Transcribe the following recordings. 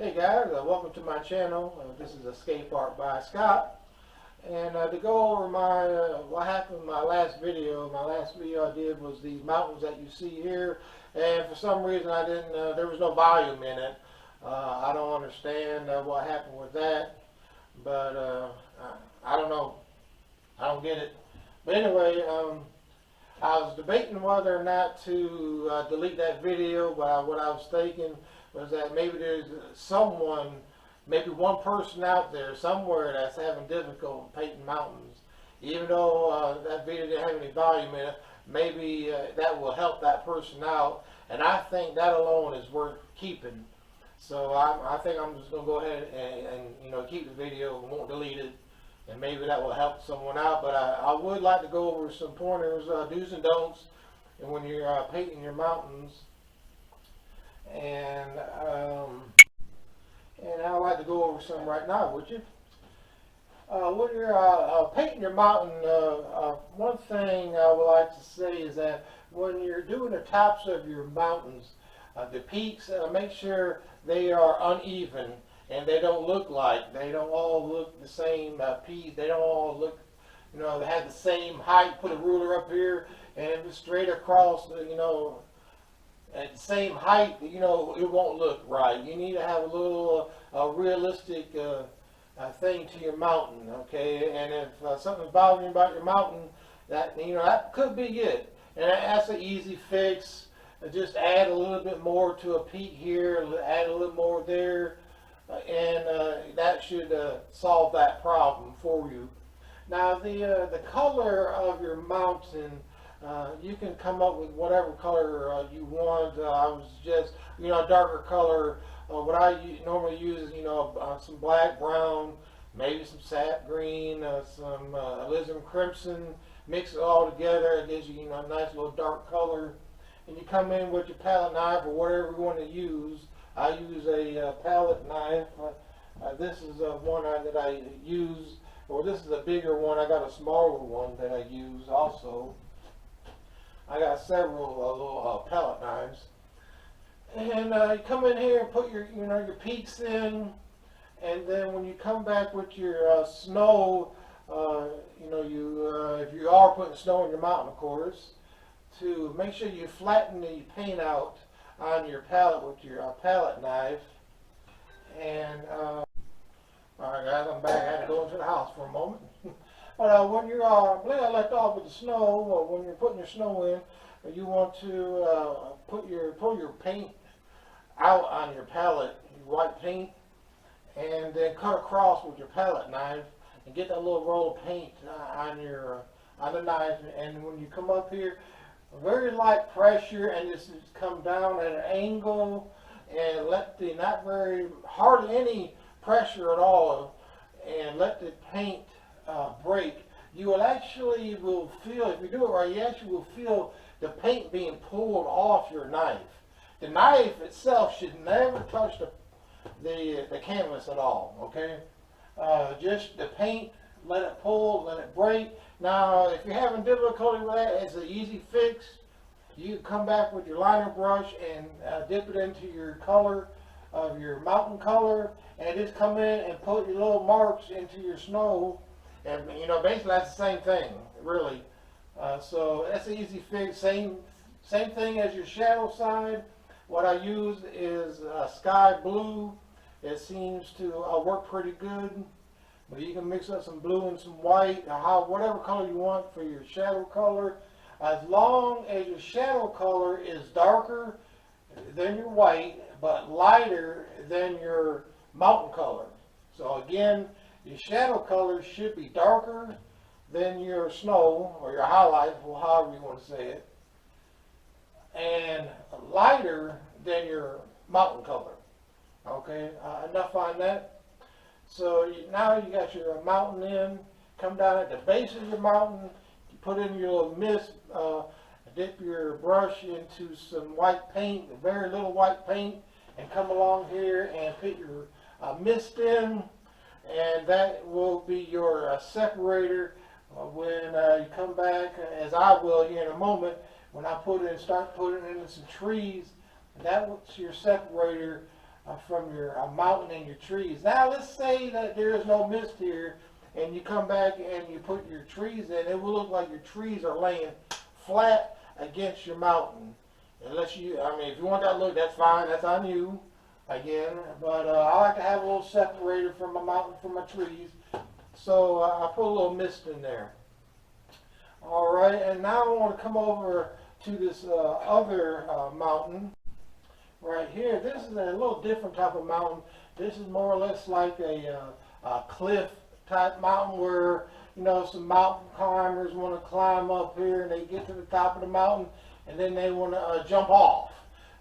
Hey guys, welcome to my channel. This is Escape Art by Scott. And to go over my what happened in my last video. My last video I did was these mountains that you see here, and for some reason I didn't. There was no volume in it. I don't understand what happened with that, but I don't know. I don't get it. But anyway, I was debating whether or not to delete that video. But what I was thinking was that maybe there's someone, maybe one person out there somewhere that's having difficulty painting mountains. Even though that video didn't have any volume in it, maybe that will help that person out. And I think that alone is worth keeping. So I think I'm just going to go ahead and keep the video, won't delete it. And maybe that will help someone out. But I would like to go over some pointers, do's and don'ts, and when you're painting your mountains. And I'd like to go over some right now, would you? When you're painting your mountain, one thing I would like to say is that when you're doing the tops of your mountains, the peaks, make sure they are uneven and they don't look like, they don't all look the same peaks. They don't all look, they have the same height. Put a ruler up here and straight across, at the same height, it won't look right. You need to have a little realistic thing to your mountain, okay? And if something's bothering you about your mountain, that could be it. And that's an easy fix. Just add a little bit more to a peak here, add a little more there, and that should solve that problem for you. Now the color of your mountain, you can come up with whatever color you want. I was just, a darker color. What I normally use is, some black, brown, maybe some sap green, some alizarin crimson. Mix it all together. It gives you, a nice little dark color. And you come in with your palette knife or whatever you want to use. I use a palette knife. This is one that I use. Well, this is a bigger one. I got a smaller one that I use also. I got several little palette knives, and you come in here and put your your peaks in, and then when you come back with your snow, if you are putting snow on your mountain, of course, to make sure you flatten the paint out on your palette with your palette knife. And all right, guys, I'm back. I had to go into the house for a moment. But when you're, I believe I left off with the snow, when you're putting your snow in, you want to pull your paint out on your palette, your white paint, and then cut across with your palette knife and get that little roll of paint on the knife. And when you come up here, very light pressure, and just come down at an angle, and let hardly any pressure at all, and let the paint break. You will actually feel, if you do it right, you actually will feel the paint being pulled off your knife. The knife itself should never touch the canvas at all, okay? Just the paint, let it pull, let it break. Now, if you're having difficulty with that, it's an easy fix. You come back with your liner brush and dip it into your color of your mountain color, and just come in and put your little marks into your snow. And basically that's the same thing, really. So that's an easy fix. Same thing as your shadow side. What I use is sky blue. It seems to work pretty good. But you can mix up some blue and some white, or whatever color you want for your shadow color. As long as your shadow color is darker than your white, but lighter than your mountain color. So again, your shadow color should be darker than your snow or your highlight, or however you want to say it, and lighter than your mountain color. Okay, enough on that. So now you got your mountain in. Come down at the base of your mountain. You put in your little mist. Dip your brush into some white paint, very little white paint, and come along here and put your mist in. And that will be your separator when you come back, as I will here in a moment, when I start putting in some trees. That's your separator from your mountain and your trees. Now let's say that there is no mist here, and you come back and you put your trees in. It will look like your trees are laying flat against your mountain. Unless you, I mean, if you want that look, that's fine. That's on you, again. But I like to have a little separator from my mountain from my trees. So I put a little mist in there. All right, and now I want to come over to this other mountain right here. This is a little different type of mountain. This is more or less like a cliff type mountain where, you know, some mountain climbers want to climb up here and they get to the top of the mountain and then they want to jump off.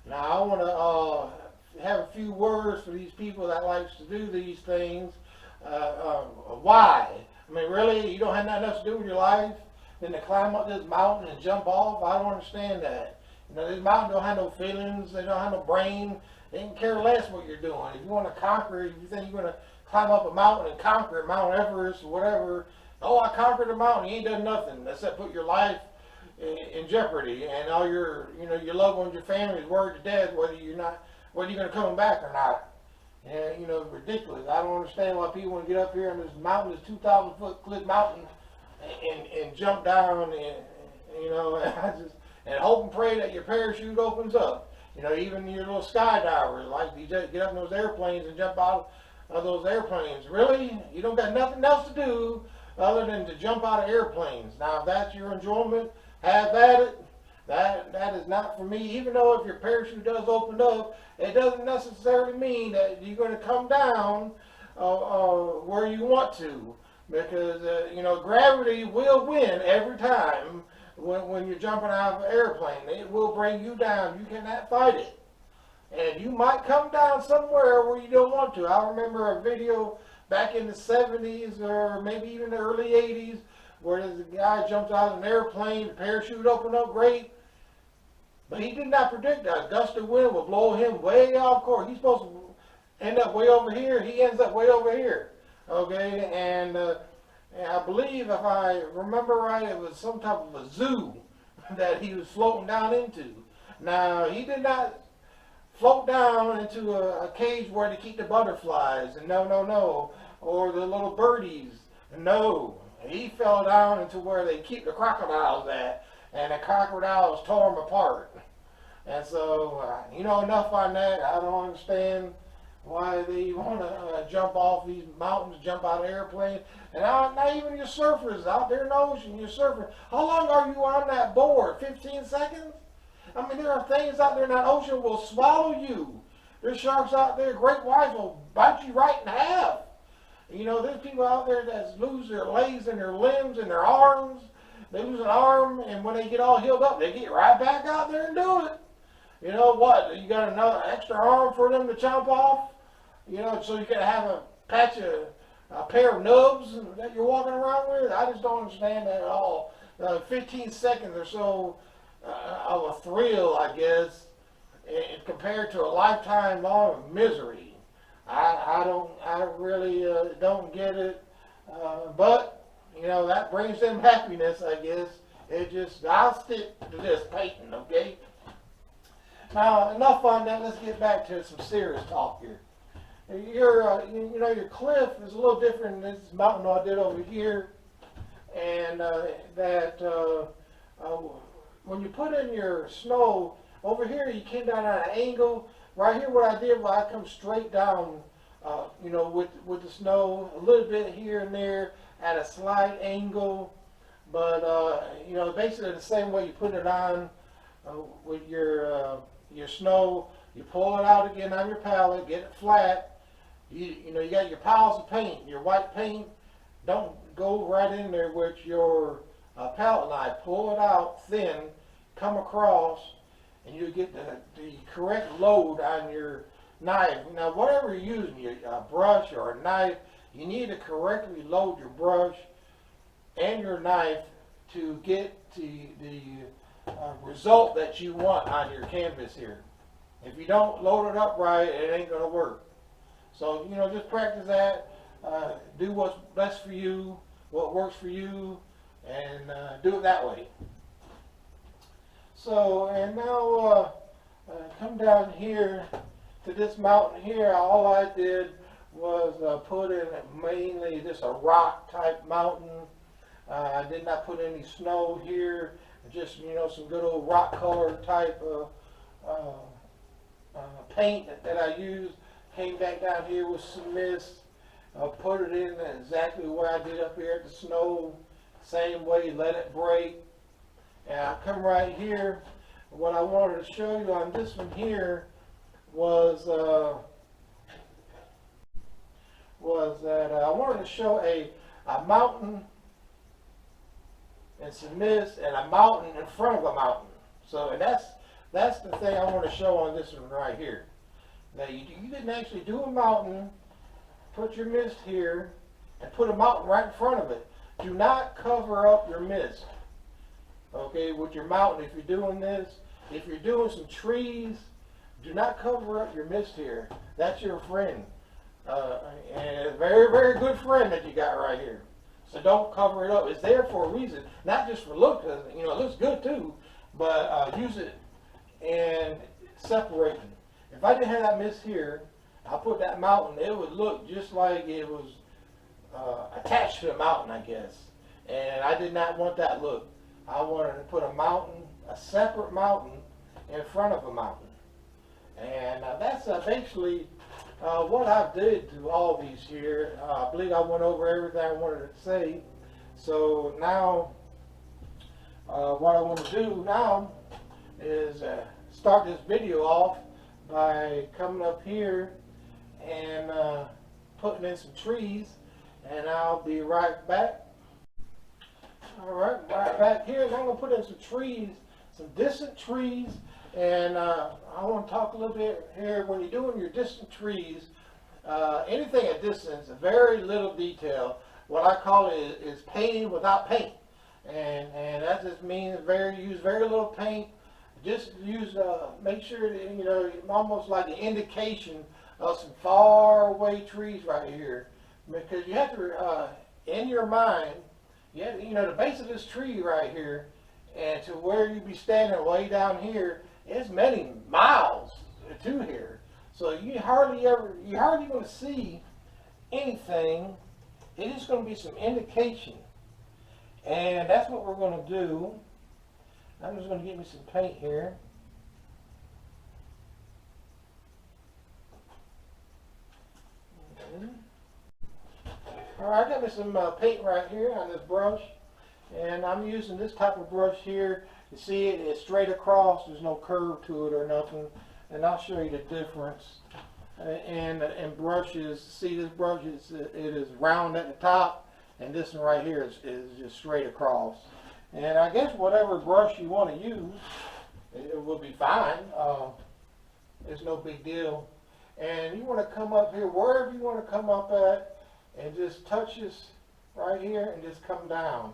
Now I want to have a few words for these people that likes to do these things. Why? I mean, really, you don't have nothing else to do with your life than to climb up this mountain and jump off? I don't understand that. You know, this mountain don't have no feelings. They don't have no brain. They can care less what you're doing. If you want to conquer, if you think you're going to climb up a mountain and conquer it, Mount Everest or whatever, oh, I conquered the mountain. You ain't done nothing except put your life in jeopardy, and all your, you know, your loved ones, your family is worried to death whether you're going to come back or not. And, you know, it's ridiculous. I don't understand why people want to get up here on this mountain, this 2,000-foot cliff mountain, and jump down, and you know, and hope and pray that your parachute opens up. You know, even your little skydivers, like you just get up in those airplanes and jump out of those airplanes. Really? You don't got nothing else to do other than to jump out of airplanes. Now, if that's your enjoyment, have at it. That is not for me. Even though if your parachute does open up, it doesn't necessarily mean that you're going to come down where you want to. Because, you know, gravity will win every time when you're jumping out of an airplane. It will bring you down. You cannot fight it. And you might come down somewhere where you don't want to. I remember a video back in the 70s or maybe even the early 80s where there's a guy jumps out of an airplane, the parachute opened up great, but he did not predict that a gust of wind would blow him way off course. He's supposed to end up way over here. He ends up way over here. Okay, and I believe, if I remember right, it was some type of a zoo that he was floating down into. Now, he did not float down into a cage where they keep the butterflies, and no, or the little birdies. No, he fell down into where they keep the crocodiles at, and the crocodiles tore him apart. And so, you know, enough on that. I don't understand why they want to jump off these mountains, jump out of airplanes. And not even your surfers out there in the ocean, your surfer. How long are you on that board? 15 seconds? I mean, there are things out there in that ocean will swallow you. There's sharks out there, great whites will bite you right in half. You know, there's people out there that lose their legs and their limbs and their arms. They lose an arm, and when they get all healed up, they get right back out there and do it. You know what? You got another extra arm for them to chomp off? You know, so you can have a pair of nubs that you're walking around with? I just don't understand that at all. 15 seconds or so of a thrill, I guess, compared to a lifetime long of misery. I really don't get it. But, you know, that brings them happiness, I guess. I'll stick to this painting, okay? Now, enough on that. Let's get back to some serious talk here. Your cliff is a little different than this mountain I did over here, and when you put in your snow over here, you came down at an angle. Right here, what I did was I come straight down, with the snow, a little bit here and there at a slight angle, but basically the same way you put it on with your snow. You pull it out again on your palette, get it flat. You got your piles of paint, your white paint. Don't go right in there with your palette knife. Pull it out thin, come across, and you get the correct load on your knife. Now, whatever you're using, a brush or a knife, you need to correctly load your brush and your knife to get the result that you want on your canvas here. If you don't load it up right, it ain't going to work. So, just practice that. Do what's best for you, what works for you, and do it that way. So, and now come down here to this mountain here, all I did was put in mainly just a rock type mountain. I did not put any snow here, just some good old rock color type paint that I used. Came back down here with some mist, put it in exactly the way I did up here at the snow, same way, let it break. And I come right here. What I wanted to show you on this one here was that I wanted to show a mountain and some mist and a mountain in front of a mountain. So that's the thing I want to show on this one right here. Now you didn't actually do a mountain, put your mist here, and put a mountain right in front of it. Do not cover up your mist, okay, with your mountain if you're doing this. If you're doing some trees, do not cover up your mist here. That's your friend. And a very, very good friend that you got right here. So don't cover it up. It's there for a reason, not just for look, because it looks good too, but use it and separate it. If I didn't have that mist here, I put that mountain, it would look just like it was attached to the mountain, I guess. And I did not want that look. I wanted to put a mountain, a separate mountain, in front of a mountain. And that's basically what I did to all these here. I believe I went over everything I wanted to say. So now, what I want to do now is start this video off by coming up here and putting in some trees, and I'll be right back. Alright, right back here, and I'm going to put in some trees, some distant trees, and I want to talk a little bit here. When you're doing your distant trees, anything at distance, very little detail. What I call it is painting without paint, and that just means use very little paint. Just use make sure that almost like an indication of some far away trees right here, because you have to in your mind, the base of this tree right here, and to where you be standing way down here is many miles to here. So you hardly going to see anything. It is going to be some indication, and that's what we're going to do. I'm just going to get me some paint here. Alright, I got me some paint right here on this brush, and I'm using this type of brush here. You see it's straight across, there's no curve to it or nothing, and I'll show you the difference. And brushes, see this brush, it is round at the top, and this one right here is just straight across. And I guess whatever brush you want to use, it will be fine. It's no big deal. And you want to come up here, wherever you want to come up at, and just touch this right here and just come down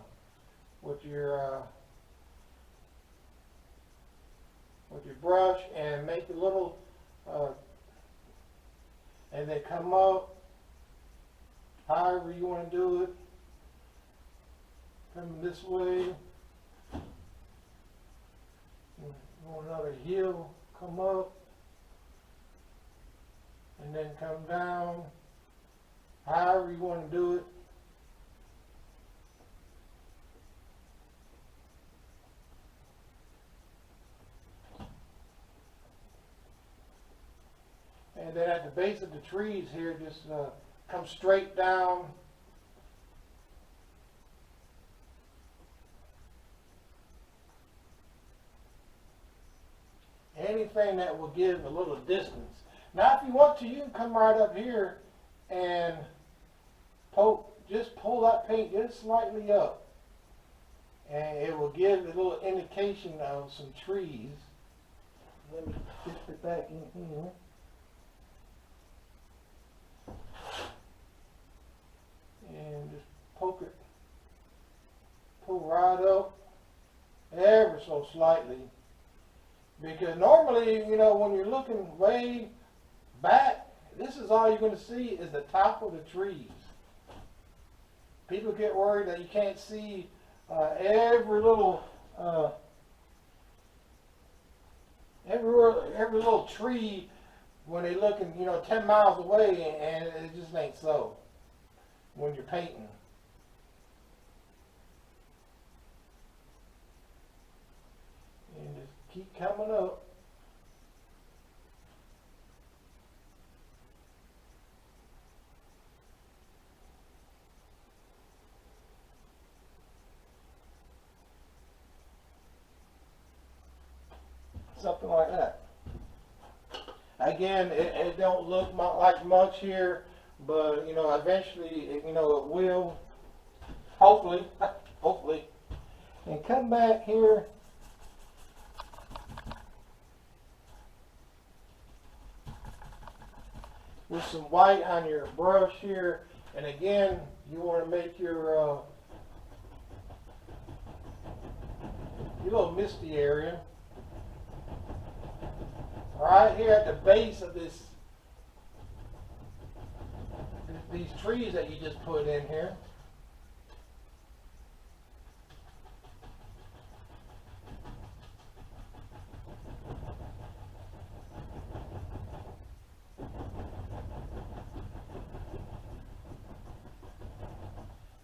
with your brush and make a little, and then come up however you want to do it. Come this way. Go another hill, come up, and then come down, however you want to do it. And then at the base of the trees here, just come straight down. Anything that will give a little distance. Now if you want to, you can come right up here and just pull that paint just slightly up, and it will give a little indication of some trees. Let me dip it back in here. And just pull right up ever so slightly. Because normally, when you're looking way back, this is all you're going to see is the top of the trees. People get worried that you can't see every little tree when they're looking, 10 miles away, and it just ain't so when you're painting. And just keep coming up. Something like that. Again, it don't look like much here, but eventually, it will. Hopefully, hopefully. And come back here. With some white on your brush here, and again, you want to make your little misty area. Right here at the base of these trees that you just put in here.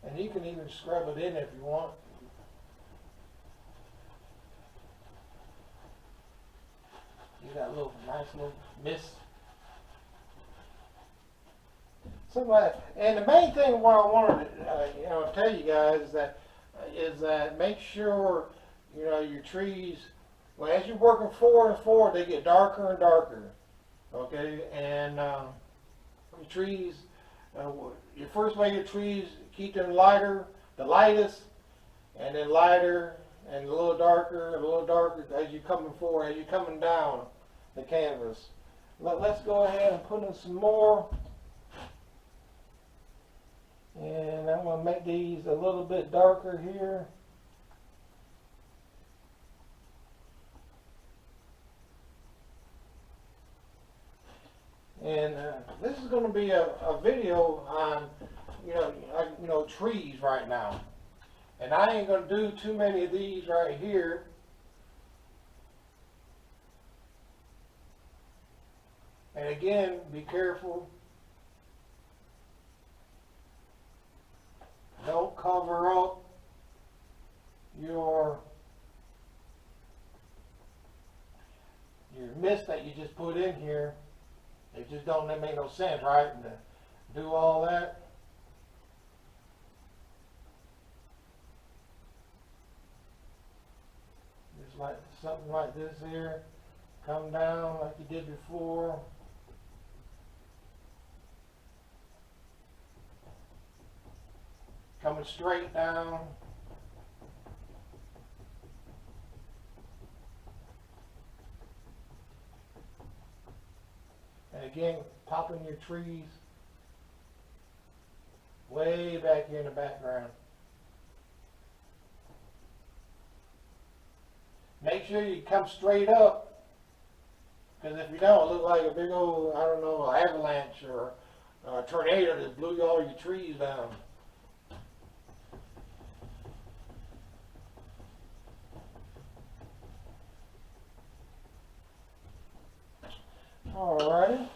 And you can even scrub it in if you want. You got a nice little mist. And the main thing what I wanted to tell you guys is that make sure your trees, well, as you're working forward and forward, they get darker and darker. Okay, and your trees, your first layer of trees, keep them lighter, the lightest, and then lighter, and a little darker as you're coming forward, as you're coming down the canvas. Let's go ahead and put in some more. And I'm going to make these a little bit darker here. And this is going to be a video on, trees right now. And I ain't going to do too many of these right here. And again, be careful. Don't cover up your mist that you just put in here. It just don't make no sense, right? And to do all that. Just like something like this here. Come down like you did before. Coming straight down. And again, popping your trees way back here in the background. Make sure you come straight up, because if you don't, it'll look like a big old, I don't know, avalanche or a tornado that blew all your trees down. Alrighty.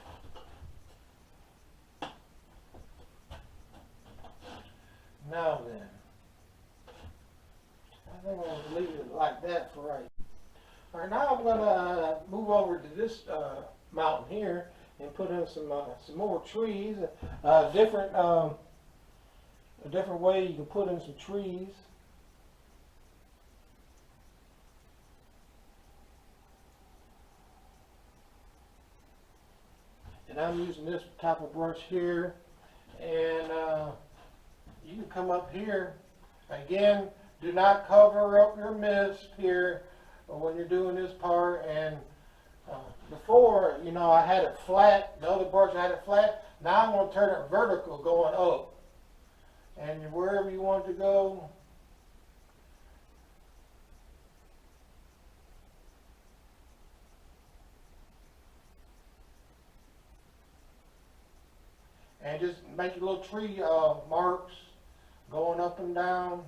Now then, I think I'm going to leave it like that for right. Alright, now I'm going to move over to this mountain here and put in some more trees. A different way you can put in some trees. And I'm using this type of brush here, and you can come up here. Again, do not cover up your mist here when you're doing this part. And before, I had it flat, the other brush I had it flat. Now I'm going to turn it vertical going up. And wherever you want it to go, and just make your little tree marks going up and down.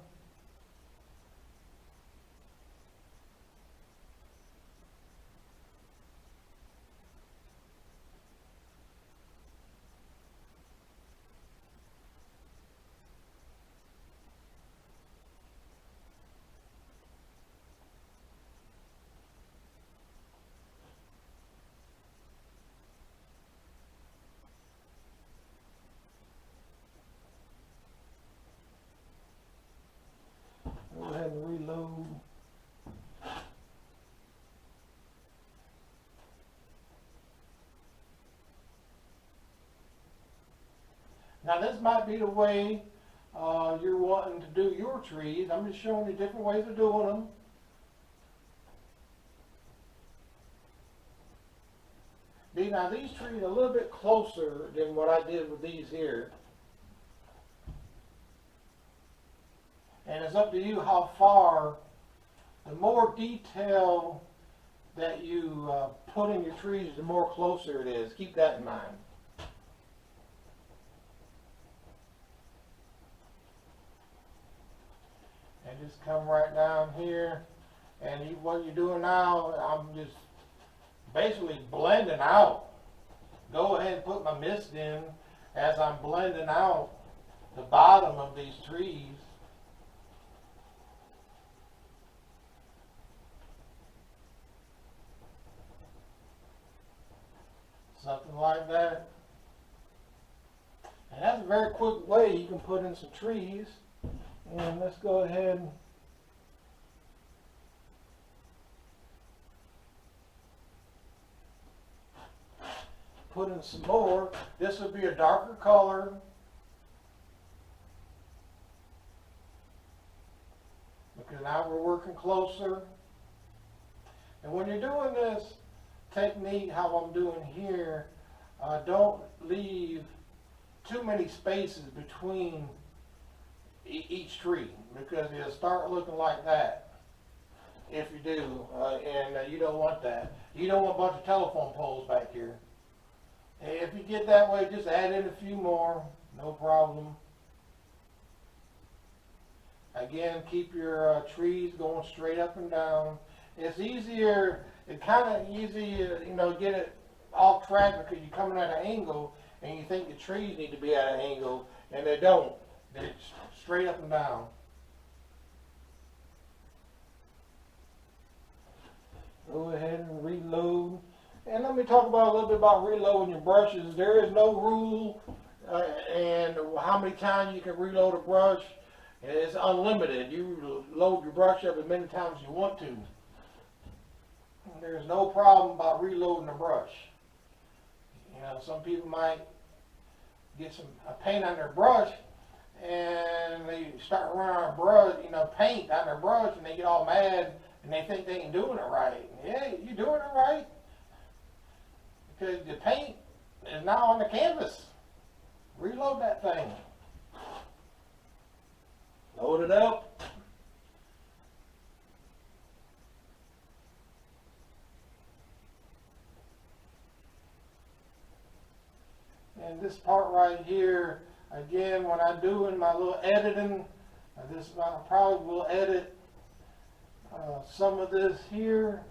Now this might be the way you're wanting to do your trees. I'm just showing you different ways of doing them. Now these trees are a little bit closer than what I did with these here. And it's up to you how far. The more detail that you put in your trees, the more closer it is. Keep that in mind. And just come right down here. And what you're doing now, I'm just basically blending out. Go ahead and put my mist in as I'm blending out the bottom of these trees. Something like that. And that's a very quick way you can put in some trees. And let's go ahead and put in some more. This will be a darker color. Because now we're working closer. And when you're doing this technique, how I'm doing here, don't leave too many spaces between each tree, because it'll start looking like that if you do, and you don't want that. You don't want a bunch of telephone poles back here. And if you get that way, just add in a few more, no problem. Again, keep your trees going straight up and down. It's easier, it's kind of easy, get it off track because you're coming at an angle and you think the trees need to be at an angle, and they don't. They're straight up and down. Go ahead and reload. And let me talk about a little bit about reloading your brushes. There is no rule and how many times you can reload a brush. It's unlimited. You load your brush up as many times as you want to. There's no problem about reloading a brush. Some people might get some paint on their brush and they start running on a brush, paint on their brush, and they get all mad and they think they ain't doing it right. Yeah, you're doing it right, because the paint is now on the canvas. Reload that thing. Load it up. And this part right here, again, when I'm doing my little editing, I probably will edit some of this here.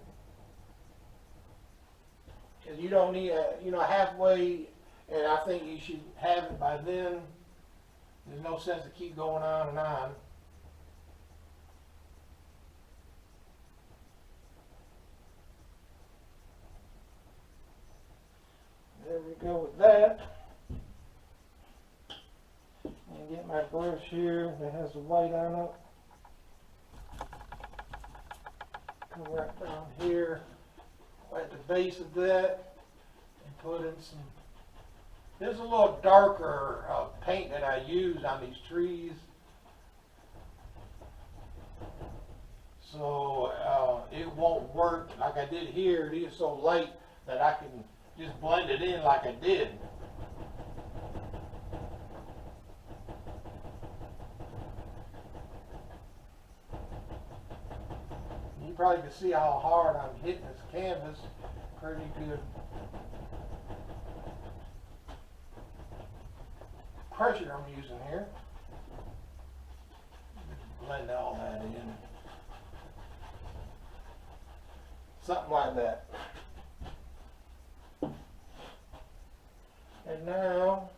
Because you don't need halfway, and I think you should have it by then. There's no sense to keep going on and on. There we go with that. And get my brush here that has the white on it. Come right down here at the base of that and put in some. There's a little darker paint that I use on these trees. So it won't work like I did here. It is so light that I can just blend it in like I did. You probably can see how hard I'm hitting this canvas. Pretty good pressure I'm using here. Blend all that in. Something like that. And now,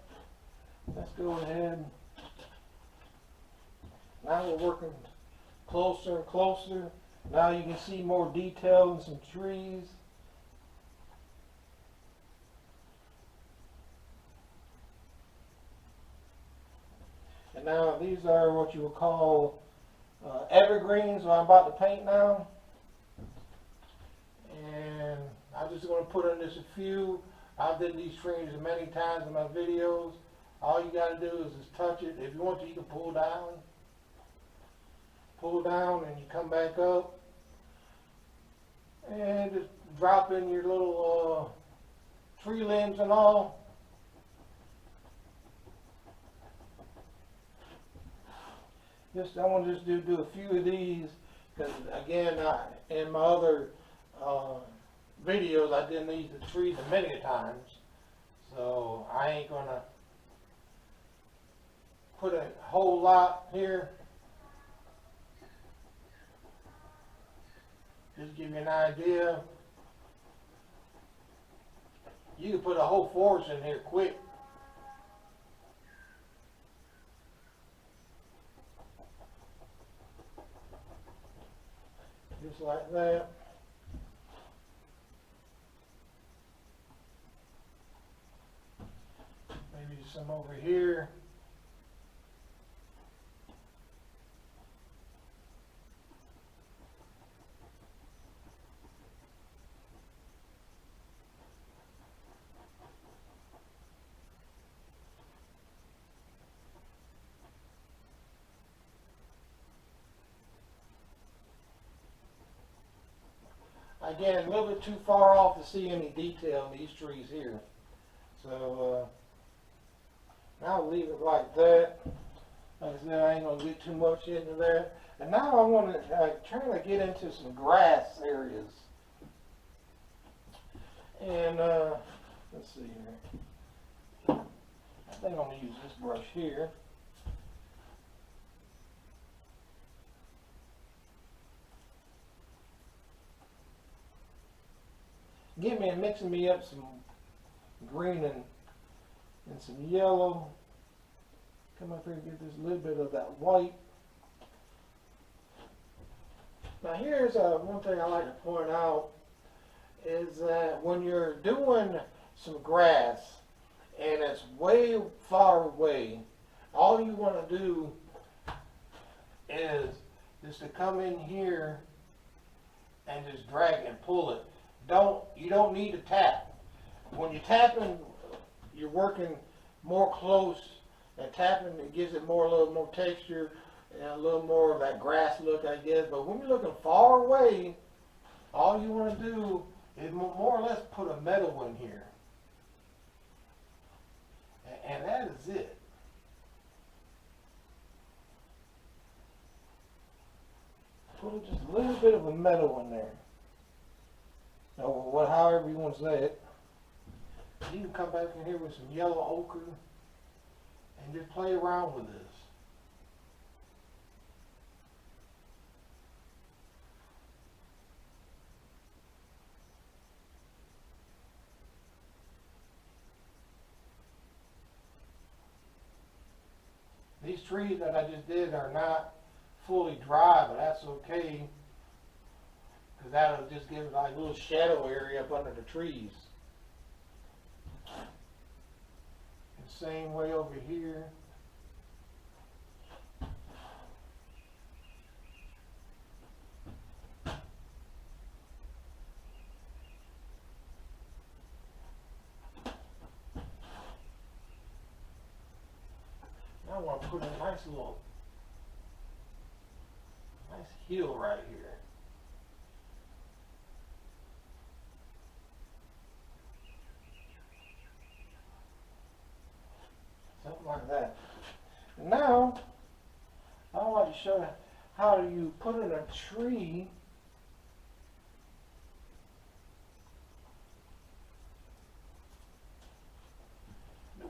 let's go ahead. Now we're working closer and closer. Now you can see more detail in some trees. And now these are what you would call evergreens, what I'm about to paint now. And I'm just going to put in just a few. I've did these trees many times in my videos. All you got to do is just touch it. If you want to, you can pull down, and you come back up, and just drop in your little tree limbs and all. I want to just do a few of these, because again, in my other videos, I did these trees many times, so I ain't gonna put a whole lot here. Just give you an idea. You can put a whole forest in here quick. Just like that. Maybe some over here. Again, a little bit too far off to see any detail in these trees here. So now I'll leave it like that. Like I said, I ain't gonna get too much into that. And now I want to try to get into some grass areas. And let's see here. I think I'm gonna use this brush here. Mixing me up some green and some yellow. Come up here and get this little bit of that white. Now here's one thing I like to point out is that when you're doing some grass and it's way far away, all you want to do is just to come in here and just drag and pull it. You don't need to tap. When you're tapping, you're working more close, and tapping it gives it a little more texture and a little more of that grass look, I guess. But when you're looking far away, all you want to do is more or less put a meadow in here, and that is it. Put just a little bit of a meadow in there. Or however you want to say it. You can come back in here with some yellow ochre and just play around with this. These trees that I just did are not fully dry, but that's okay, because that'll just give it like a little shadow area up under the trees. And same way over here. Now I want to put a nice hill right here. Something like that. And now, I want to show you how you put in a tree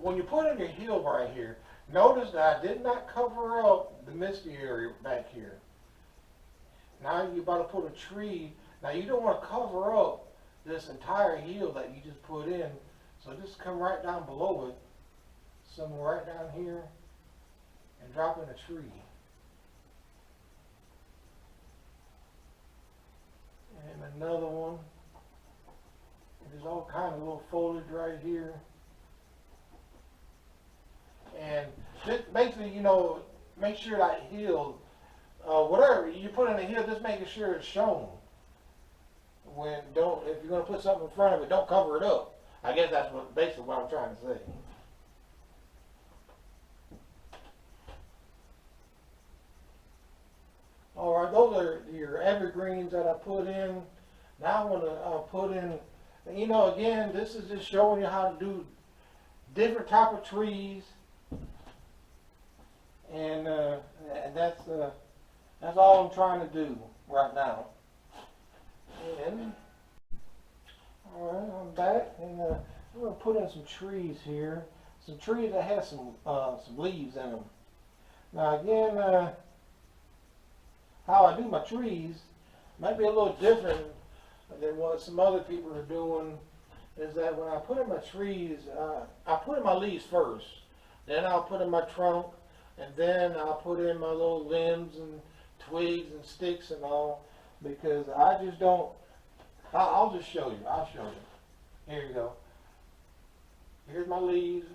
when you put in your hill right here. Notice that I did not cover up the misty area back here. Now you're about to put a tree. Now you don't want to cover up this entire hill that you just put in. So just come right down below it, somewhere right down here, and drop in a tree. And another one. There's all kinds of little foliage right here. And just basically, make sure that hill, whatever you put in the hill, just making sure it's shown. If you're going to put something in front of it, don't cover it up. I guess that's basically what I'm trying to say. I put in. Now I want to put in, you know, again, this is just showing you how to do different type of trees, and that's all I'm trying to do right now. And all right, I'm back, and I'm going to put in some trees here, some trees that have some leaves in them. Now again, how I do my trees might be a little different than what some other people are doing. Is that when I put in my trees, I put in my leaves first, then I'll put in my trunk, and then I'll put in my little limbs and twigs and sticks and all, because I just don't. I'll just show you. I'll show you. Here you go. Here's my leaves.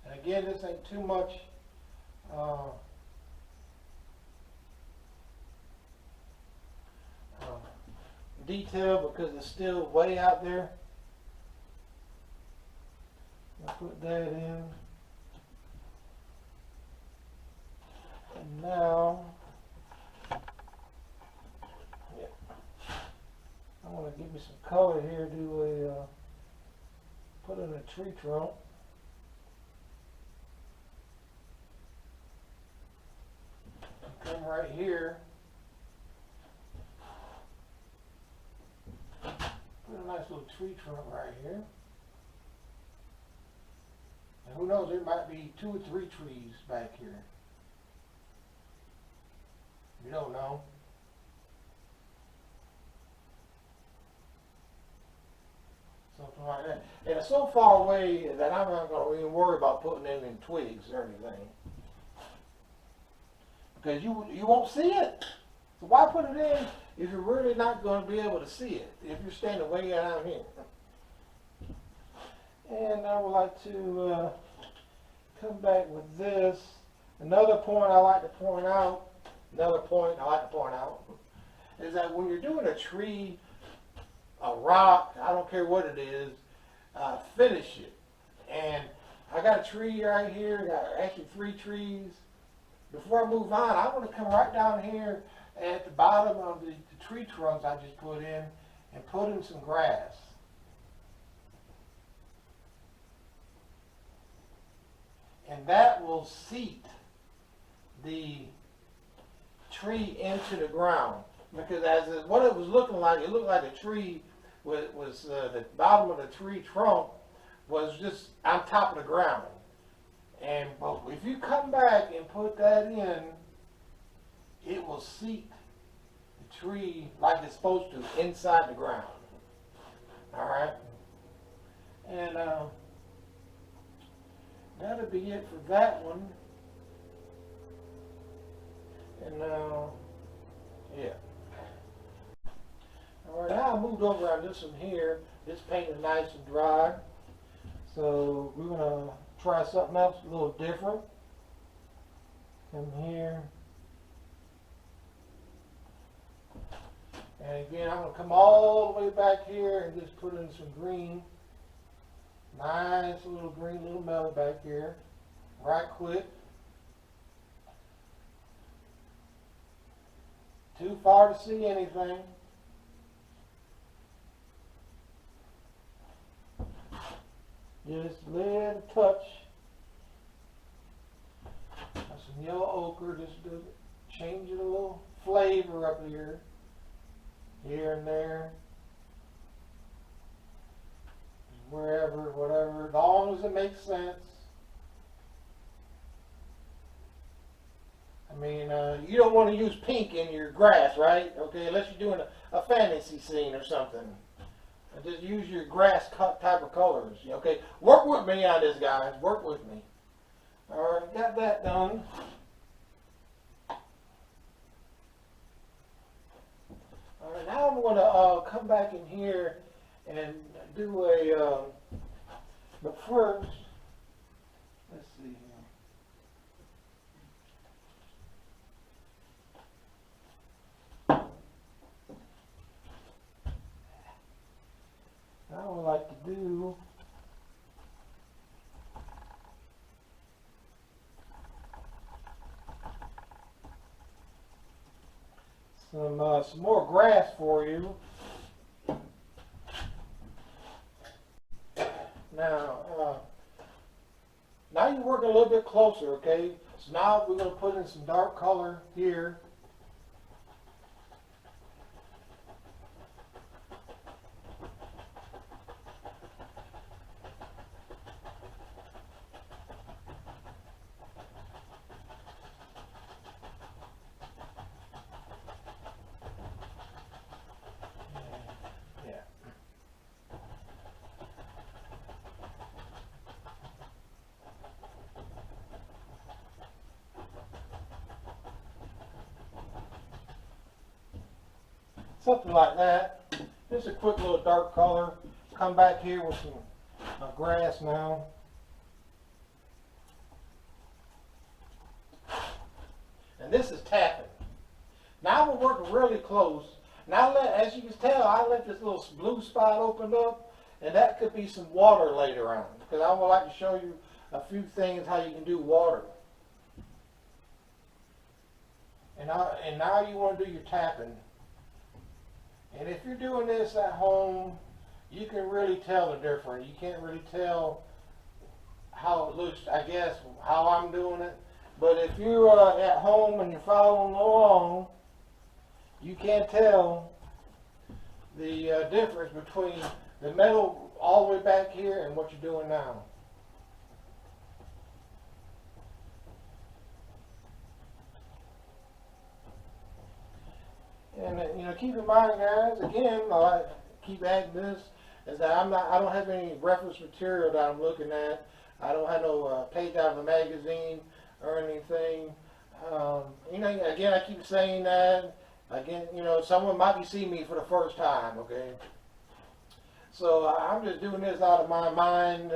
And again, this ain't too much detail because it's still way out there. I'll put that in. And now, yeah, I want to give me some color here. Do a put in a tree trunk. Come right here. Put a nice little tree trunk right here. And who knows, there might be 2 or 3 trees back here. You don't know. Something like that. And it's so far away that I'm not going to even worry about putting in any twigs or anything. Because you won't see it. So why put it in if you're really not going to be able to see it, if you're standing way down here? And I would like to come back with this. Another point I like to point out is that when you're doing a tree, a rock, I don't care what it is, finish it. And I got a tree right here, got actually 3 trees. Before I move on, I want to come right down here at the bottom of the tree trunks I just put in and put in some grass. And that will seat the tree into the ground. Because what it was looking like, it looked like the tree was the bottom of the tree trunk was just on top of the ground. And but if you come back and put that in, it will seat the tree like it's supposed to inside the ground. All right, and that'll be it for that one. And yeah. All right, now I moved over on this one here. This paint is nice and dry, so we're gonna try something else a little different. Come here. And again, I'm going to come all the way back here and just put in some green. Nice little green little melon back here. Right quick. Too far to see anything. Just a little touch. Got some yellow ochre just to change it a little flavor up here and there, wherever, whatever, as long as it makes sense. I mean, you don't want to use pink in your grass, right? Okay, unless you're doing a fantasy scene or something. Just use your grass type of colors. Okay, work with me on this, guys. Work with me. All right, got that done. All right, now I'm going to come back in here and do a. But first, let's see here. I would like to do some more grass for you. Now, now you're working a little bit closer, okay? So now we're going to put in some dark color here. Something like that. Just a quick little dark color. Come back here with some grass now. And this is tapping. Now we're working really close. Now, as you can tell, I left this little blue spot opened up, and that could be some water later on. Because I would like to show you a few things how you can do water. And now you want to do your tapping. And if you're doing this at home, you can really tell the difference. You can't really tell how it looks, I guess, how I'm doing it. But if you're at home and you're following along, you can't tell the difference between the metal all the way back here and what you're doing now. And keep in mind, guys. Again, I keep adding this is that I don't have any reference material that I'm looking at. I don't have no page out of a magazine or anything. Again, I keep saying that. Again, someone might be seeing me for the first time. Okay, so I'm just doing this out of my mind,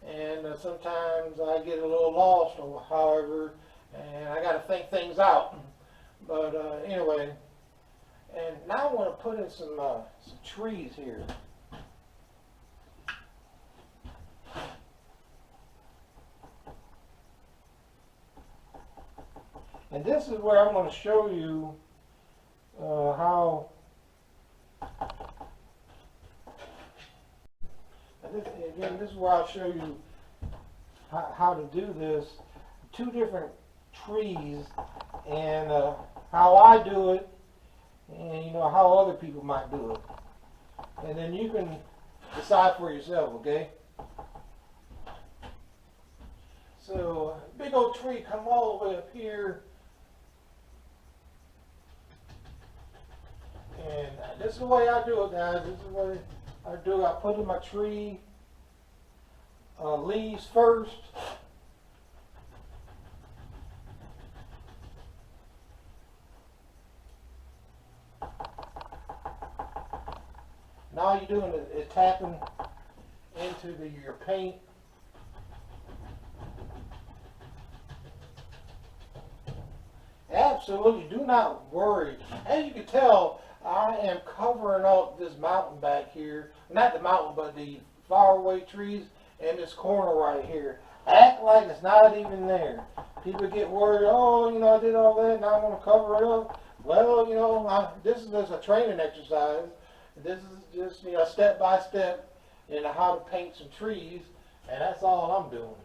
and sometimes I get a little lost, or however, and I got to think things out. But anyway. And now I want to put in some trees here. And this is where I'm going to show you how. This is where I'll show you how to do this. Two different trees and how I do it. And how other people might do it. And then you can decide for yourself, okay? So, big old tree come all the way up here. And this is the way I do it, guys. This is the way I do it. I put in my tree leaves first. Now all you're doing is tapping into your paint. Absolutely, do not worry. As you can tell, I am covering up this mountain back here. Not the mountain, but the faraway trees in this corner right here. Act like it's not even there. People get worried, oh, I did all that, now I'm going to cover it up. Well, this is just a training exercise. This is just step by step in how to paint some trees, and that's all I'm doing.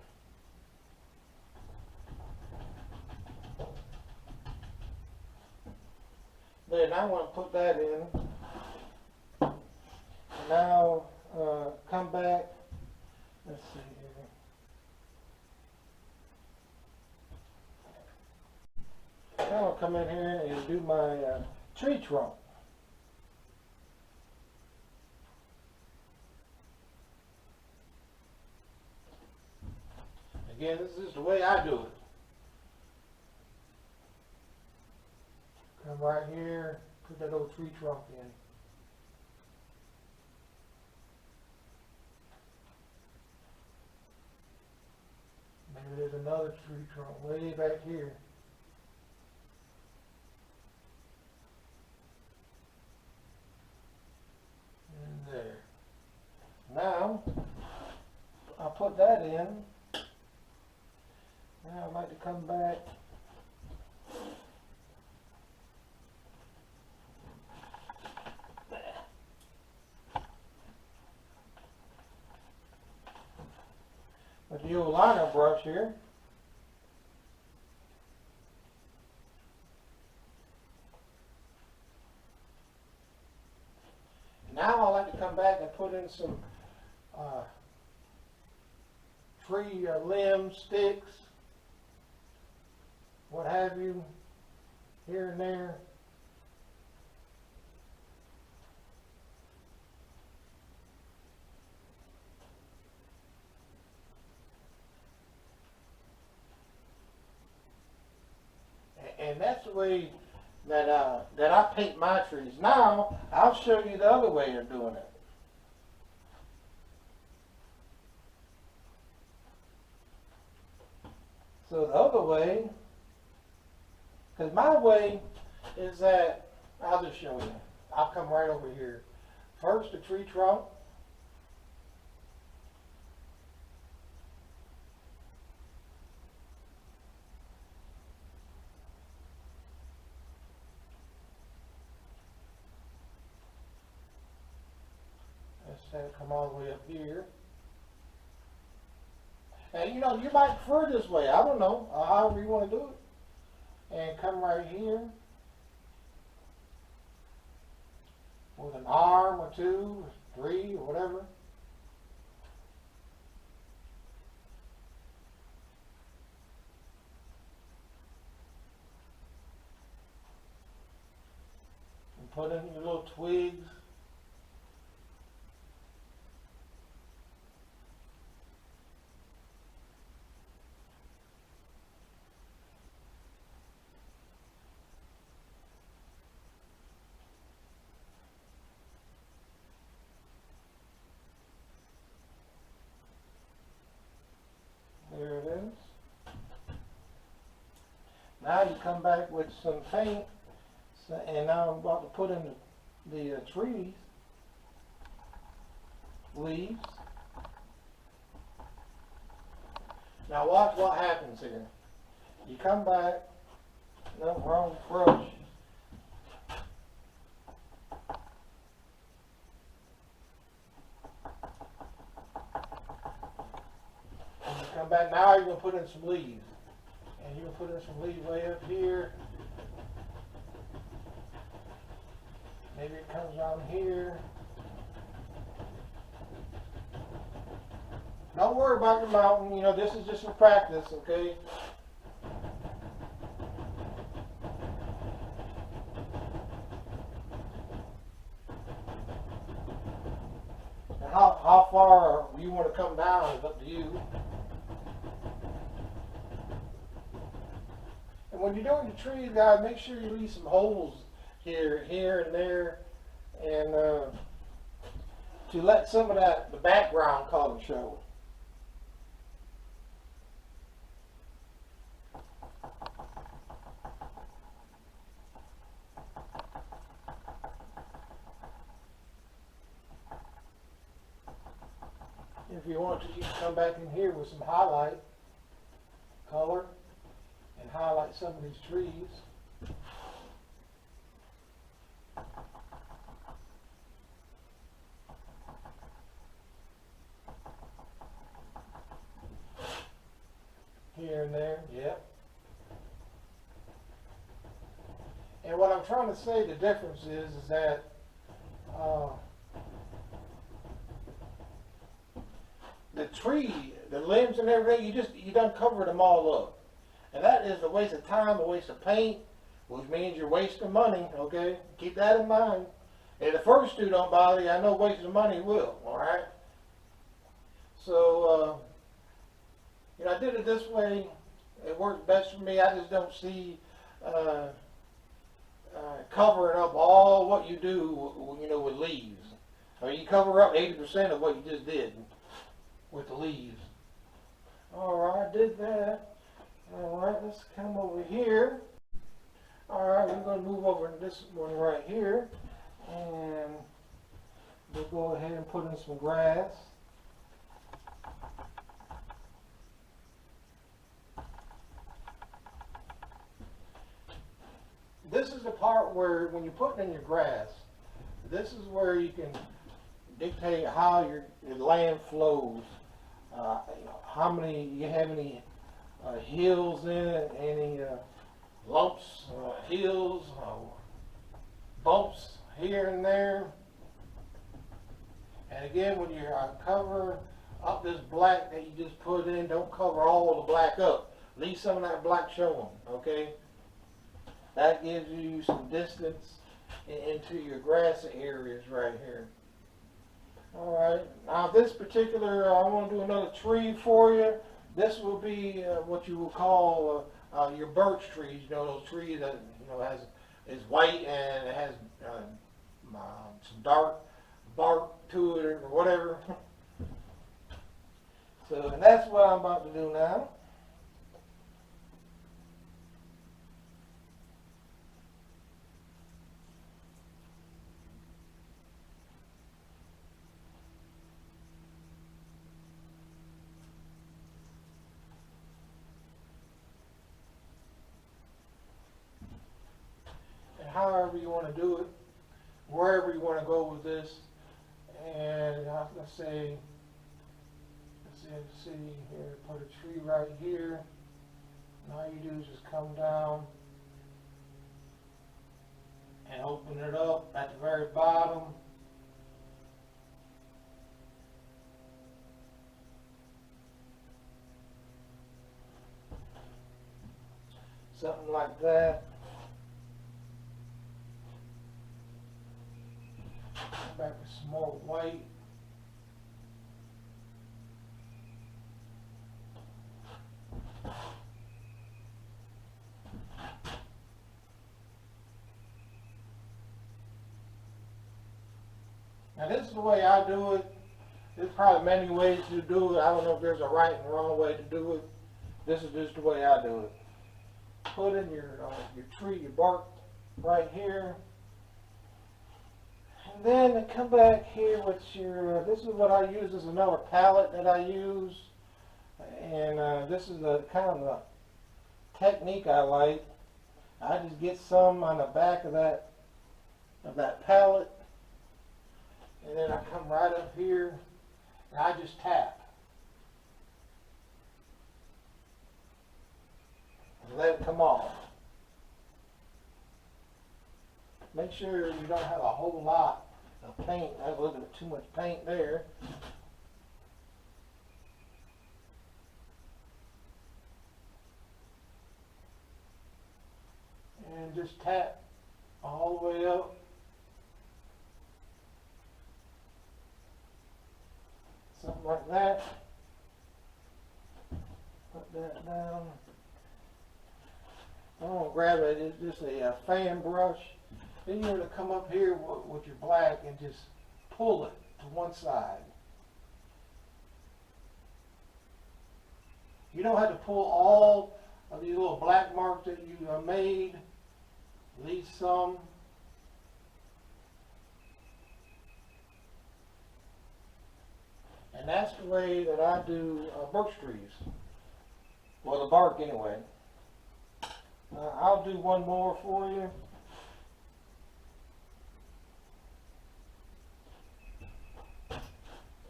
Then I want to put that in. Now come back. Let's see here. Now I'll come in here and do my tree trunk. Again, this is the way I do it. Come right here, put that old tree trunk in. Maybe there's another tree trunk way back here. And there. Now, I'll put that in. Now I'd like to come back liner brush here. Now I like to come back and put in some tree limbs, sticks, what have you, here and there. And that's the way that I paint my trees. Now I'll show you the other way of doing it. So the other way, because my way is that, I'll just show you. I'll come right over here. First the tree trunk. Let's have it come all the way up here. And you know, you might prefer this way. I don't know. However you want to do it. And come right here with an arm or two, or three, or whatever. And put in your little twigs. There it is. Now you come back with some paint, and now I'm about to put in the trees, leaves. Now watch what happens here. You come back, no, wrong brush. Come back, now you're going to put in some leaves. And you're going to put in some leaves way up here. Maybe it comes down here. Don't worry about your mountain, you know, this is just for practice, okay? And how far you want to come down is up to you. And when you're doing the trees, guys, make sure you leave some holes here, and there, and to let some of the background color show. If you want to, you can come back in here with some highlight color and highlight some of these trees. Here and there, yep. And what I'm trying to say, the difference is that the tree, the limbs and everything, you done covered them all up. And that is a waste of time, a waste of paint, which means you're wasting money, okay? Keep that in mind. And the first two don't bother you, I know wasting money will, alright? So, you know, I did it this way. It works best for me. I just don't see covering up all what you do, you know, with leaves. Or you cover up 80% of what you just did with the leaves. Alright, I did that. Alright, let's come over here. Alright, we're going to move over to this one right here. And we'll go ahead and put in some grass. This is the part where, when you're putting in your grass, this is where you can dictate how your land flows. how many, you have any hills in it, any lumps, hills, bumps here and there. And again, when you cover up this black that you just put in, don't cover all the black up. Leave some of that black showing, okay? That gives you some distance into your grassy areas right here. All right, now this particular, I want to do another tree for you. This will be what you will call your birch trees. You know, those trees that is white and it has some dark bark to it or whatever. So, and that's what I'm about to do now. However you want to do it, wherever you want to go with this. And let's say here, put a tree right here. And all you do is just come down and open it up at the very bottom. Something like that. Back with some more white. Now this is the way I do it. There's probably many ways to do it. I don't know if there's a right and wrong way to do it. This is just the way I do it. Put in your tree, your bark right here. And then come back here with your, this is what I use as another palette that I use. And this is the kind of the technique I like. I just get some on the back of that palette. And then I come right up here and I just tap. And let it come off. Make sure you don't have a whole lot of paint. There's a little bit too much paint there. And just tap all the way up. Something like that. Put that down. I'm going to grab it. It's just a fan brush. Then you're going to come up here with your black and just pull it to one side. You don't have to pull all of these little black marks that you made. Leave some. And that's the way that I do birch trees. Well, the bark anyway. I'll do one more for you.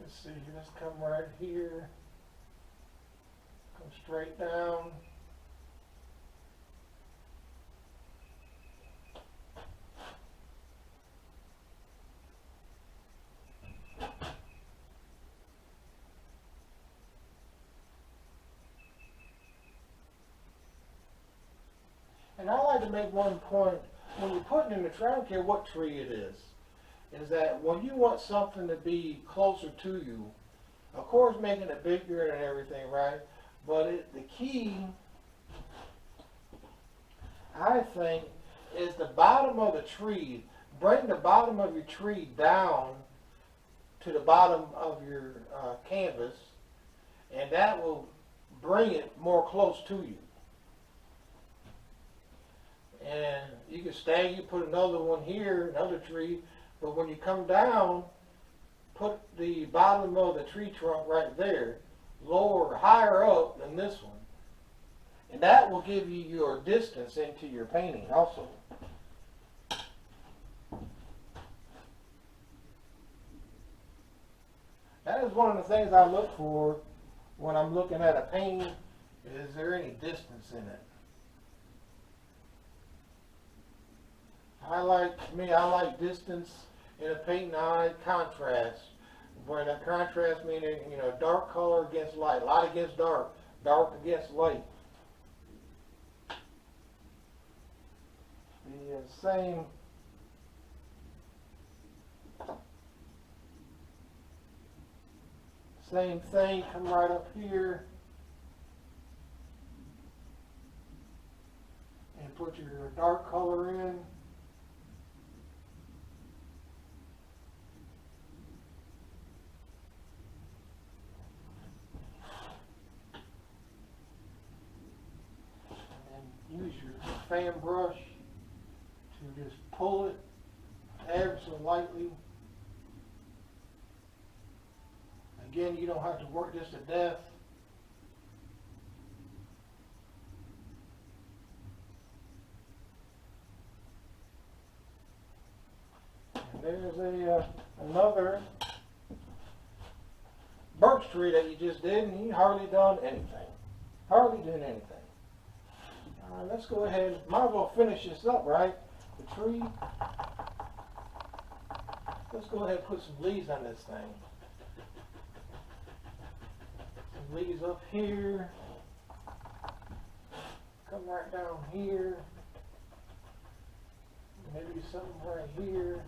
Let's see, let's come right here. Come straight down. And I like to make one point, when you're putting in the tree, I don't care what tree it is that when you want something to be closer to you, of course making it bigger and everything, right? But the key, I think, is the bottom of the tree. Bring the bottom of your tree down to the bottom of your canvas, and that will bring it more close to you. And you can stay, you put another one here, another tree, but when you come down, put the bottom of the tree trunk right there, lower, higher up than this one. And that will give you your distance into your painting also. That is one of the things I look for when I'm looking at a painting, is there any distance in it? I like distance in a painting. I like contrast. Where that contrast meaning, dark color against light, light against dark, dark against light. The same thing, come right up here and put your dark color in. Use your fan brush to just pull it ever so lightly. Again, you don't have to work this to death. And there's another birch tree that you just did, and you hardly done anything. Hardly did anything. Let's go ahead. Might as well finish this up, right? The tree. Let's go ahead and put some leaves on this thing. Some leaves up here. Come right down here. Maybe something right here.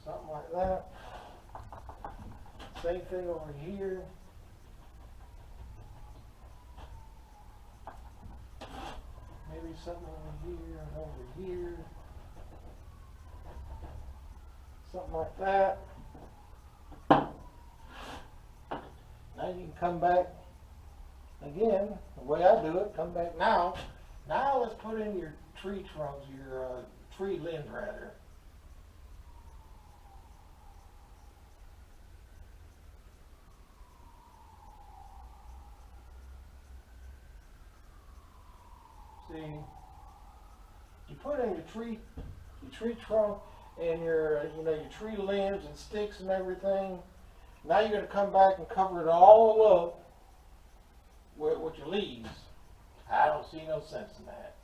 Something like that. Same thing over here. Maybe something over here and over here. Something like that. Now you can come back again, the way I do it, come back now. Now let's put in your tree trunks, your tree limbs rather. See, you put in your tree trunk and your tree limbs and sticks and everything. Now you're going to come back and cover it all up with your leaves. I don't see no sense in that.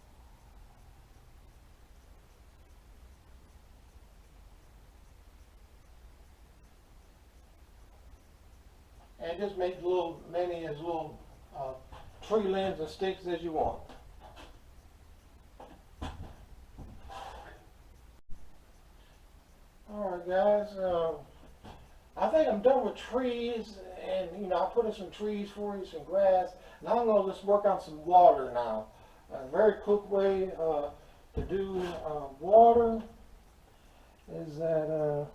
And just make many as little tree limbs and sticks as you want. Alright guys, I think I'm done with trees, and I put in some trees for you, some grass. Now I'm going to just work on some water now. A very quick way to do water is that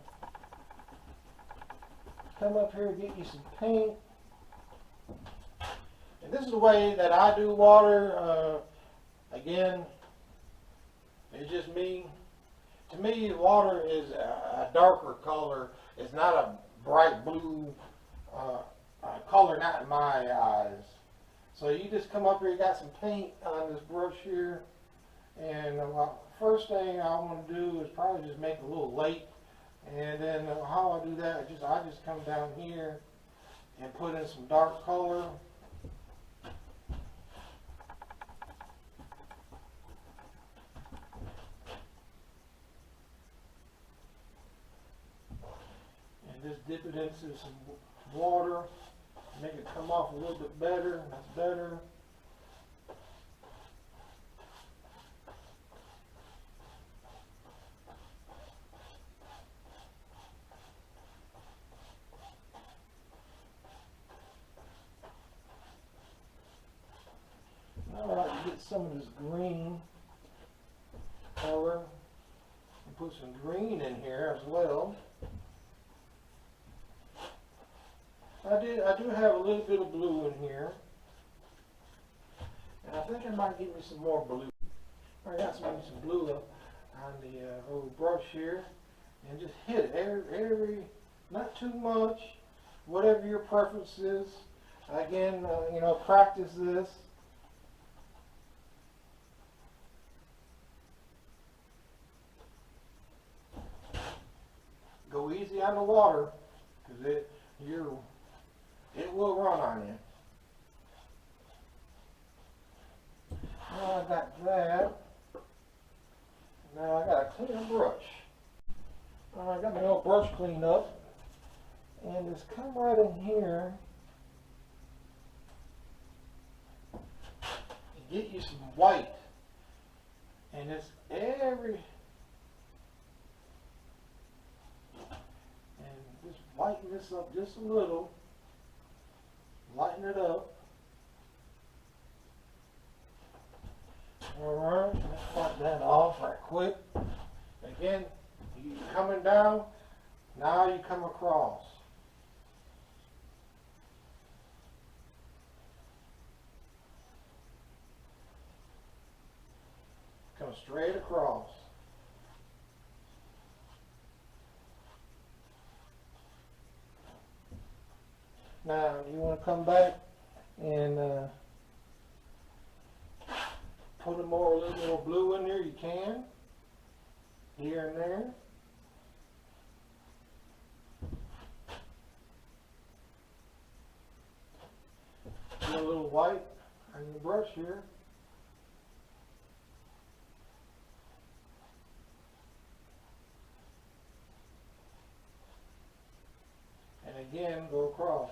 come up here and get you some paint. And this is the way that I do water. Again, it's just me. To me, water is a darker color. It's not a bright blue color, not in my eyes. So you just come up here, you got some paint on this brush here. And first thing I want to do is probably just make a little lake. And then how I do that, I just come down here and put in some dark color. Just dip it into some water, make it come off a little bit better. That's better. Now I like to get some of this green color and put some green in here as well. I do have a little bit of blue in here, and I think I might give me some more blue. I got some blue up on the old brush here, and just hit it every not too much, whatever your preference is. Again, practice this. Go easy on the water, because you're it will run on you. Now I got that. Now I got a cleaner brush. Alright, I got my old brush cleaned up. And just come right in here and get you some white. And it's and just lighten this up just a little. Lighten it up. Alright, let's wipe that off right quick. Again, you coming down, now you come across. Come straight across. Now, you want to come back and put a little more blue in there, you can. Here and there. Get a little white on your brush here. And again, go across.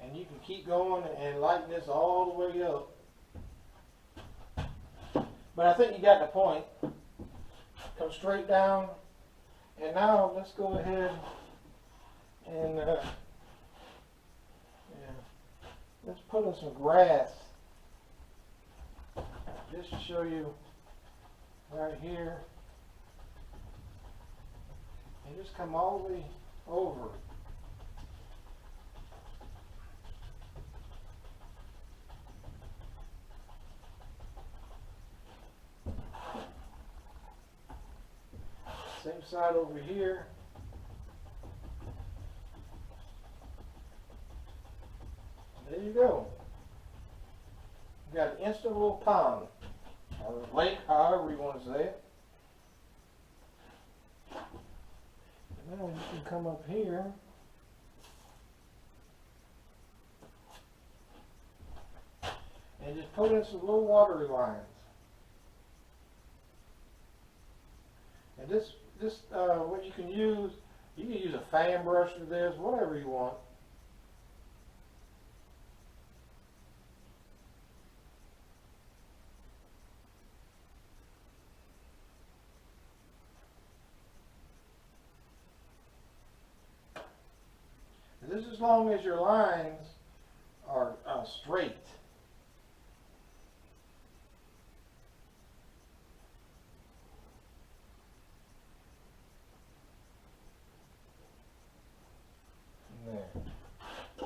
And you can keep going and lighten this all the way up. But I think you got the point. Come straight down. And now let's go ahead and let's put in some grass. Just to show you right here. And just come all the way over. Same side over here. There you go. You got an instant little pond, or lake, however you want to say it. And now you can come up here. And just put in some little watery lines. And this what you can use a fan brush for this, whatever you want. And this is as long as your lines are straight.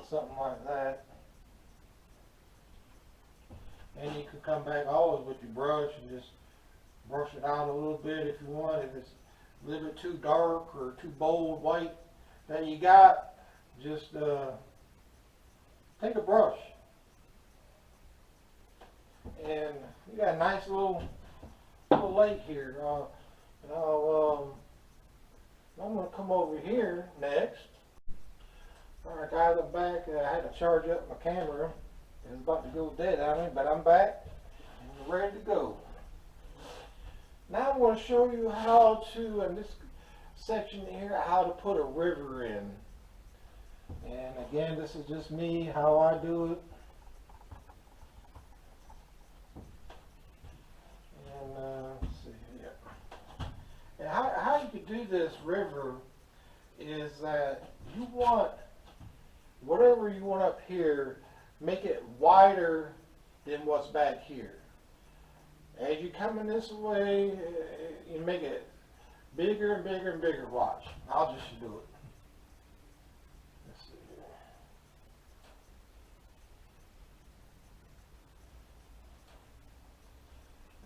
Something like that. And you can come back always with your brush and just brush it out a little bit if you want. If it's a little bit too dark or too bold white that you got, just take a brush. And you got a nice little lake here. I'm going to come over here next. Alright guys, I'm back. I had to charge up my camera. It was about to go dead on me, but I'm back and we're ready to go. Now I'm going to show you how to, in this section here, how to put a river in. And again, this is just me, how I do it. And let's see here. And how you can do this river is that you want whatever you want up here, make it wider than what's back here. As you come in this way, you make it bigger and bigger and bigger. Watch. I'll just do it. Let's see here.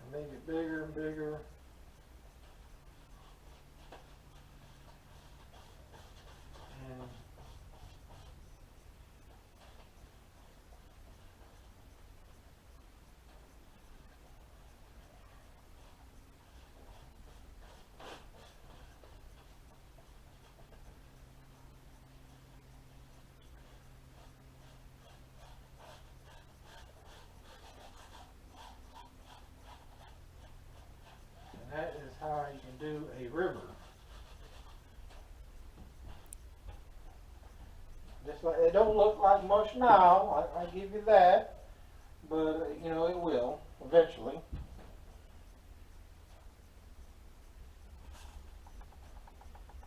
And make it bigger and bigger. how you can do a river. Just like, it don't look like much now, I give you that, but you know it will eventually.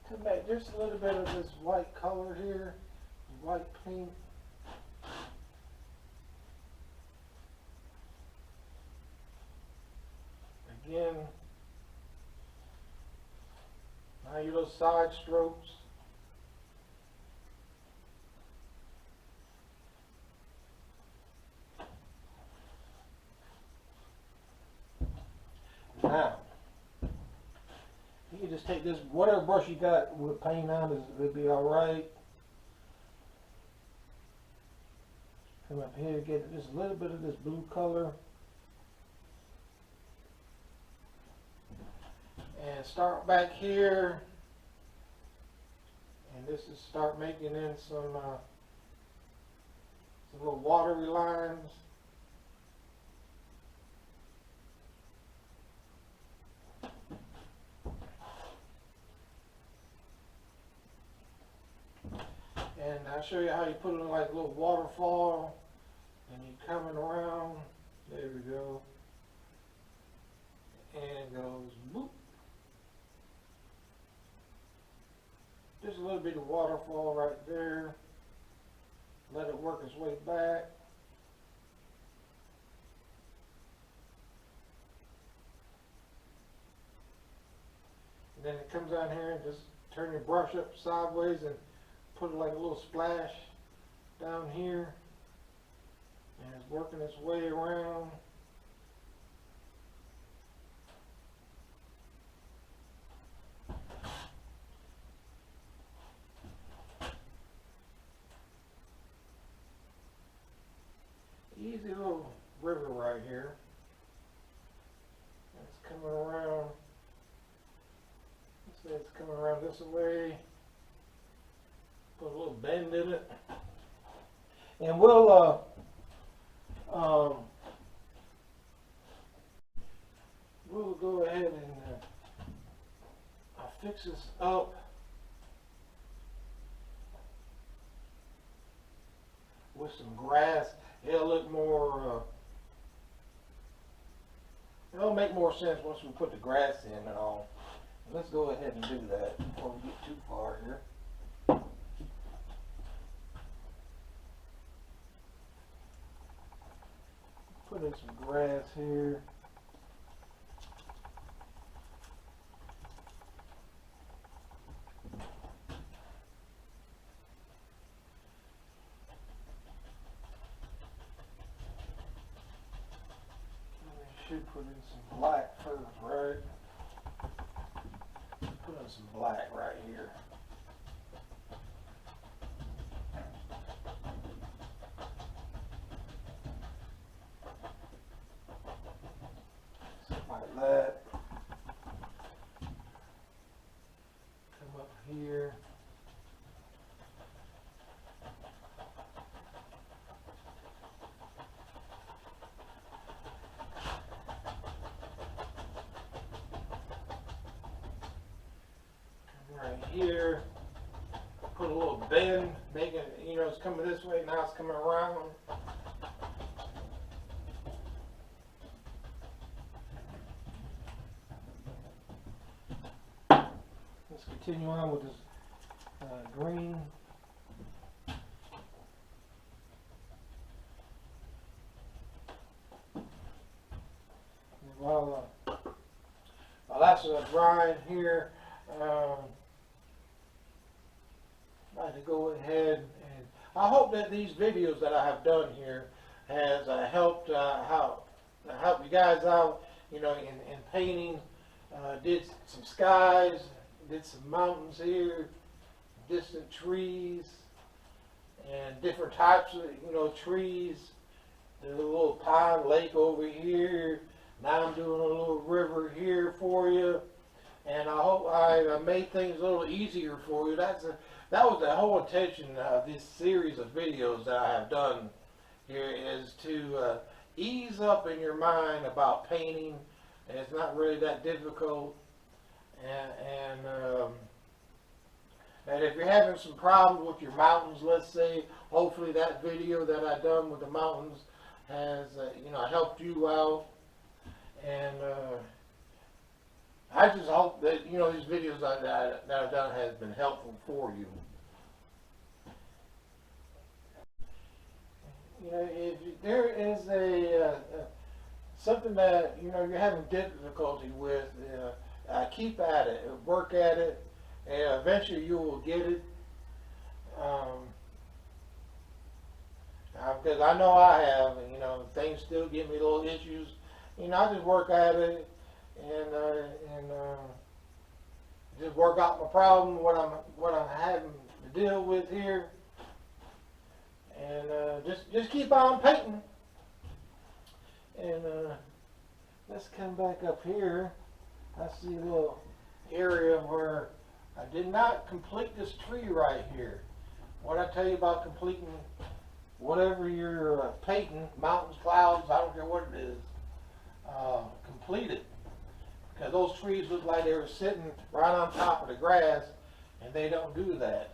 To make just a little bit of this white color here, white paint. Again, now your little side strokes. Now, you can just take this, whatever brush you got with paint on, it'll be alright. Come up here, get just a little bit of this blue color. And start back here. And this is start making in some little watery lines. And I'll show you how you put it in like a little waterfall. And you're coming around. There we go. And it goes boop. Just a little bit of waterfall right there. Let it work its way back. And then it comes down here and just turn your brush up sideways and put it like a little splash down here. And it's working its way around. Easy little river right here. And it's coming around. Let's say it's coming around this way. Put a little bend in it. And we'll go ahead and I'll fix this up. With some grass. It'll look more, it'll make more sense once we put the grass in and all. Let's go ahead and do that before we get too far here. Put in some grass here. Should put in some black first, right? Put in some black right here. Something like that. Come up here. Right here, put a little bend, making it, you know, it's coming this way, now it's coming around. Let's continue on with this green. And while that's drying here, I'd like to go ahead and I hope that these videos that I have done here has helped help you guys out, you know, in painting. Did some skies, did some mountains here, distant trees, and different types of, you know, trees. There's a little pine lake over here. Now I'm doing a little river here for you. And I hope I made things a little easier for you. That was the whole intention of this series of videos that I have done here, is to ease up in your mind about painting. And it's not really that difficult. and and if you're having some problems with your mountains, let's say, hopefully that video that I done with the mountains has, helped you out. And I just hope that, these videos that I've done has been helpful for you. If there is something that, you're having difficulty with, keep at it, work at it, and eventually you will get it. Because I know I have, things still give me little issues. I just work at it and just work out my problem, what I'm having to deal with here, and just keep on painting. And let's come back up here. I see a little area where I did not complete this tree right here. What I tell you about completing whatever you're painting, mountains, clouds, I don't care what it is, complete it. Because those trees look like they were sitting right on top of the grass, and they don't do that.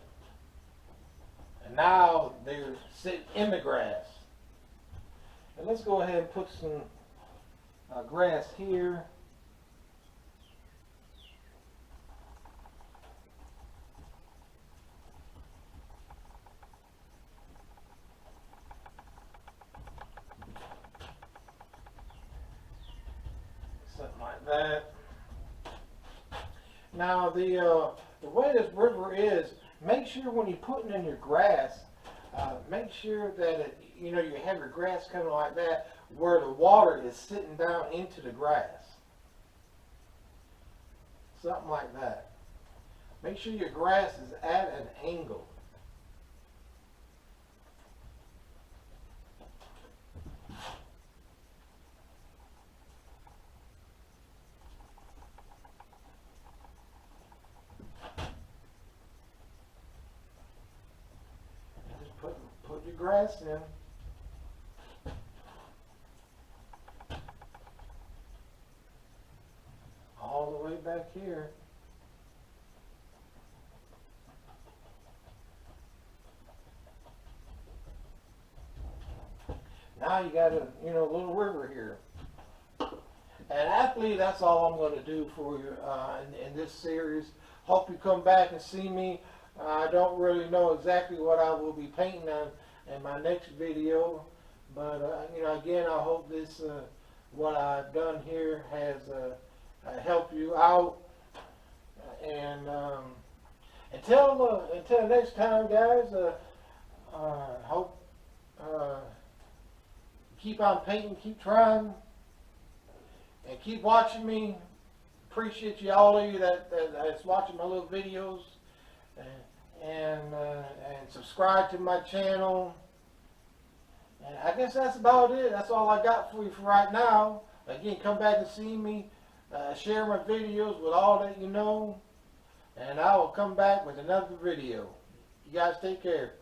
And now they're sitting in the grass. And let's go ahead and put some grass here. Something like that. Now the way this river is, make sure when you're putting in your grass, make sure that you have your grass coming like that, where the water is sitting down into the grass. Something like that. Make sure your grass is at an angle. Put your grass in. All the way back here. Now you got a little river here. And actually that's all I'm going to do for you in this series. Hope you come back and see me. I don't really know exactly what I will be painting on in my next video, but again, I hope this what I've done here has helped you out. And until next time, guys, hope keep on painting, keep trying, and keep watching me. Appreciate you, all of you that's watching my little videos. And subscribe to my channel. And I guess that's about it. That's all I got for you for right now. Again, come back and see me. Share my videos with all that you know. And I will come back with another video. You guys take care.